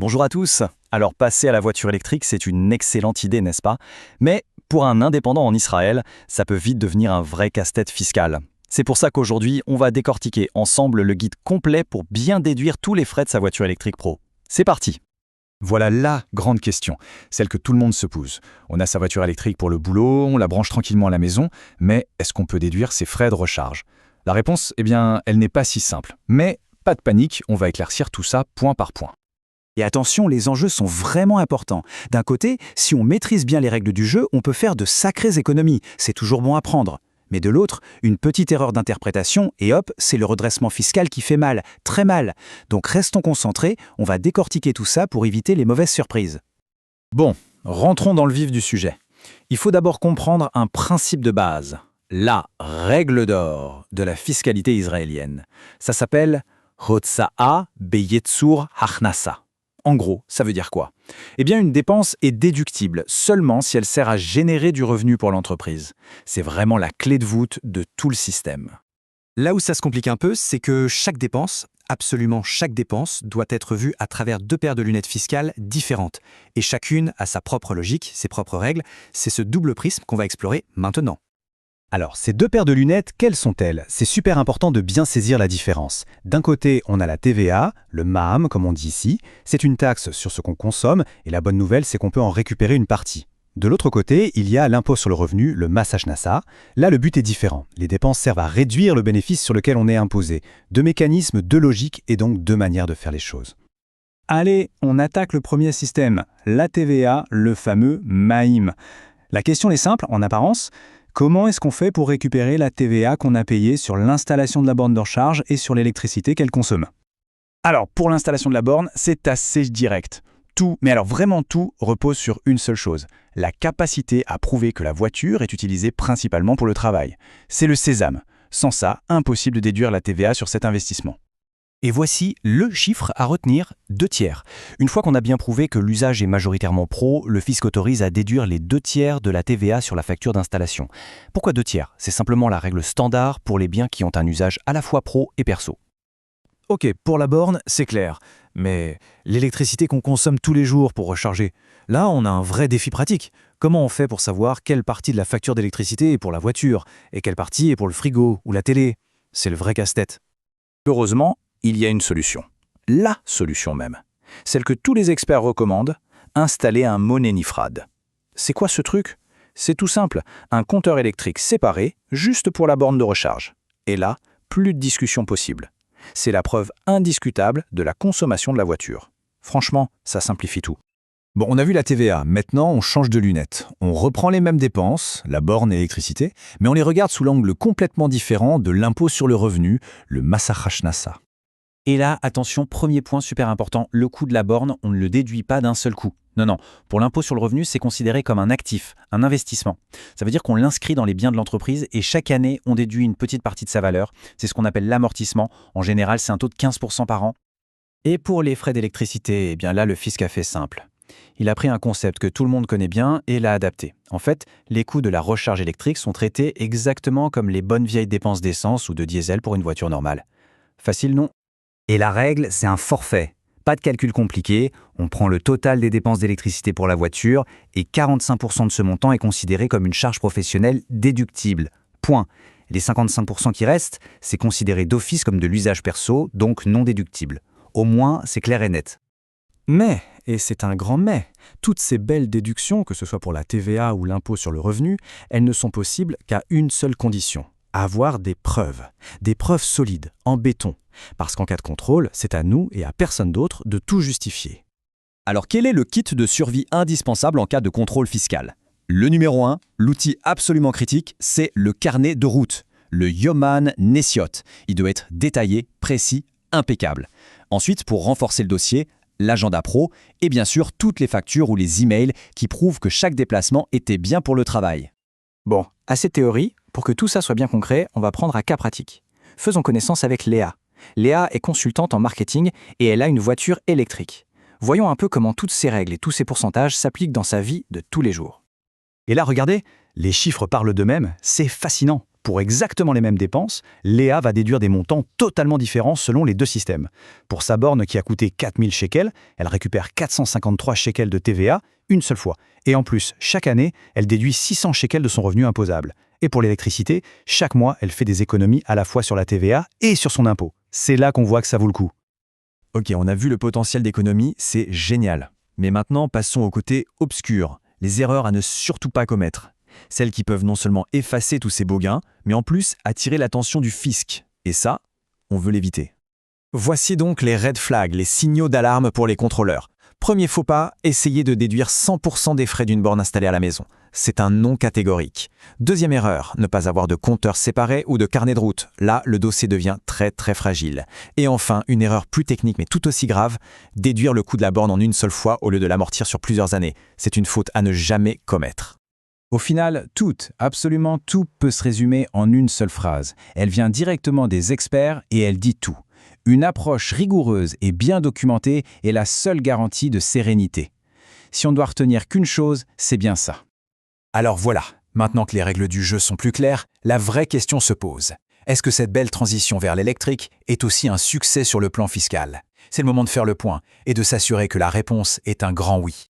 Bonjour à tous. Alors passer à la voiture électrique, c'est une excellente idée, n'est-ce pas? Mais pour un indépendant en Israël, ça peut vite devenir un vrai casse-tête fiscal. C'est pour ça qu'aujourd'hui, on va décortiquer ensemble le guide complet pour bien déduire tous les frais de sa voiture électrique pro. C'est parti! Voilà la grande question, celle que tout le monde se pose. On a sa voiture électrique pour le boulot, on la branche tranquillement à la maison, mais est-ce qu'on peut déduire ses frais de recharge? La réponse, elle n'est pas si simple. Mais pas de panique, on va éclaircir tout ça point par point. Et attention, les enjeux sont vraiment importants. D'un côté, si on maîtrise bien les règles du jeu, on peut faire de sacrées économies. C'est toujours bon à prendre. Mais de l'autre, une petite erreur d'interprétation et hop, c'est le redressement fiscal qui fait mal, très mal. Donc restons concentrés, on va décortiquer tout ça pour éviter les mauvaises surprises. Bon, rentrons dans le vif du sujet. Il faut d'abord comprendre un principe de base, la règle d'or de la fiscalité israélienne. Ça s'appelle Hotza'a beyetzur hachnasa. En gros, ça veut dire quoi? Eh bien, une dépense est déductible seulement si elle sert à générer du revenu pour l'entreprise. C'est vraiment la clé de voûte de tout le système. Là où ça se complique un peu, c'est que chaque dépense, absolument chaque dépense, doit être vue à travers deux paires de lunettes fiscales différentes. Et chacune a sa propre logique, ses propres règles. C'est ce double prisme qu'on va explorer maintenant. Alors, ces deux paires de lunettes, quelles sont-elles? C'est super important de bien saisir la différence. D'un côté, on a la TVA, le MAAM comme on dit ici. C'est une taxe sur ce qu'on consomme et la bonne nouvelle, c'est qu'on peut en récupérer une partie. De l'autre côté, il y a l'impôt sur le revenu, le Mas Hashnasa. Là, le but est différent. Les dépenses servent à réduire le bénéfice sur lequel on est imposé. Deux mécanismes, deux logiques et donc deux manières de faire les choses. Allez, on attaque le premier système, la TVA, le fameux MAIM. La question est simple en apparence. Comment est-ce qu'on fait pour récupérer la TVA qu'on a payée sur l'installation de la borne de recharge et sur l'électricité qu'elle consomme? Alors, pour l'installation de la borne, c'est assez direct. Tout, mais alors vraiment tout, repose sur une seule chose, la capacité à prouver que la voiture est utilisée principalement pour le travail. C'est le sésame. Sans ça, impossible de déduire la TVA sur cet investissement. Et voici le chiffre à retenir, 2/3. Une fois qu'on a bien prouvé que l'usage est majoritairement pro, le fisc autorise à déduire les 2/3 de la TVA sur la facture d'installation. Pourquoi 2/3? C'est simplement la règle standard pour les biens qui ont un usage à la fois pro et perso. Ok, pour la borne, c'est clair. Mais l'électricité qu'on consomme tous les jours pour recharger, là, on a un vrai défi pratique. Comment on fait pour savoir quelle partie de la facture d'électricité est pour la voiture et quelle partie est pour le frigo ou la télé? C'est le vrai casse-tête. Heureusement, il y a une solution. La solution même. Celle que tous les experts recommandent, installer un monnaie nifrad. C'est quoi ce truc? C'est tout simple, un compteur électrique séparé, juste pour la borne de recharge. Et là, plus de discussion possible. C'est la preuve indiscutable de la consommation de la voiture. Franchement, ça simplifie tout. Bon, on a vu la TVA, maintenant on change de lunettes. On reprend les mêmes dépenses, la borne et l'électricité, mais on les regarde sous l'angle complètement différent de l'impôt sur le revenu, le Mas Hashnasa. Et là, attention, premier point super important, le coût de la borne, on ne le déduit pas d'un seul coup. Non, pour l'impôt sur le revenu, c'est considéré comme un actif, un investissement. Ça veut dire qu'on l'inscrit dans les biens de l'entreprise et chaque année, on déduit une petite partie de sa valeur. C'est ce qu'on appelle l'amortissement. En général, c'est un taux de 15% par an. Et pour les frais d'électricité, eh bien là, le fisc a fait simple. Il a pris un concept que tout le monde connaît bien et l'a adapté. En fait, les coûts de la recharge électrique sont traités exactement comme les bonnes vieilles dépenses d'essence ou de diesel pour une voiture normale. Facile, non? Et la règle, c'est un forfait. Pas de calcul compliqué, on prend le total des dépenses d'électricité pour la voiture et 45% de ce montant est considéré comme une charge professionnelle déductible. Point. Les 55% qui restent, c'est considéré d'office comme de l'usage perso, donc non déductible. Au moins, c'est clair et net. Mais, et c'est un grand mais, toutes ces belles déductions, que ce soit pour la TVA ou l'impôt sur le revenu, elles ne sont possibles qu'à une seule condition. Avoir des preuves solides, en béton. Parce qu'en cas de contrôle, c'est à nous et à personne d'autre de tout justifier. Alors quel est le kit de survie indispensable en cas de contrôle fiscal? Le numéro 1, l'outil absolument critique, c'est le carnet de route, le Yoman Nessiot. Il doit être détaillé, précis, impeccable. Ensuite, pour renforcer le dossier, l'agenda pro et bien sûr toutes les factures ou les emails qui prouvent que chaque déplacement était bien pour le travail. Bon, assez de théorie, pour que tout ça soit bien concret, on va prendre un cas pratique. Faisons connaissance avec Léa. Léa est consultante en marketing et elle a une voiture électrique. Voyons un peu comment toutes ces règles et tous ces pourcentages s'appliquent dans sa vie de tous les jours. Et là, regardez, les chiffres parlent d'eux-mêmes, c'est fascinant. Pour exactement les mêmes dépenses, Léa va déduire des montants totalement différents selon les deux systèmes. Pour sa borne qui a coûté 4000 shekels, elle récupère 453 shekels de TVA une seule fois. Et en plus, chaque année, elle déduit 600 shekels de son revenu imposable. Et pour l'électricité, chaque mois, elle fait des économies à la fois sur la TVA et sur son impôt. C'est là qu'on voit que ça vaut le coup. Ok, on a vu le potentiel d'économie, c'est génial. Mais maintenant, passons au côté obscur, les erreurs à ne surtout pas commettre. Celles qui peuvent non seulement effacer tous ces beaux gains, mais en plus attirer l'attention du fisc. Et ça, on veut l'éviter. Voici donc les red flags, les signaux d'alarme pour les contrôleurs. Premier faux pas, essayer de déduire 100% des frais d'une borne installée à la maison. C'est un non catégorique. Deuxième erreur, ne pas avoir de compteur séparé ou de carnet de route. Là, le dossier devient très fragile. Et enfin, une erreur plus technique mais tout aussi grave, déduire le coût de la borne en une seule fois au lieu de l'amortir sur plusieurs années. C'est une faute à ne jamais commettre. Au final, absolument tout peut se résumer en une seule phrase. Elle vient directement des experts et elle dit tout. Une approche rigoureuse et bien documentée est la seule garantie de sérénité. Si on doit retenir qu'une chose, c'est bien ça. Alors voilà, maintenant que les règles du jeu sont plus claires, la vraie question se pose. Est-ce que cette belle transition vers l'électrique est aussi un succès sur le plan fiscal? C'est le moment de faire le point et de s'assurer que la réponse est un grand oui.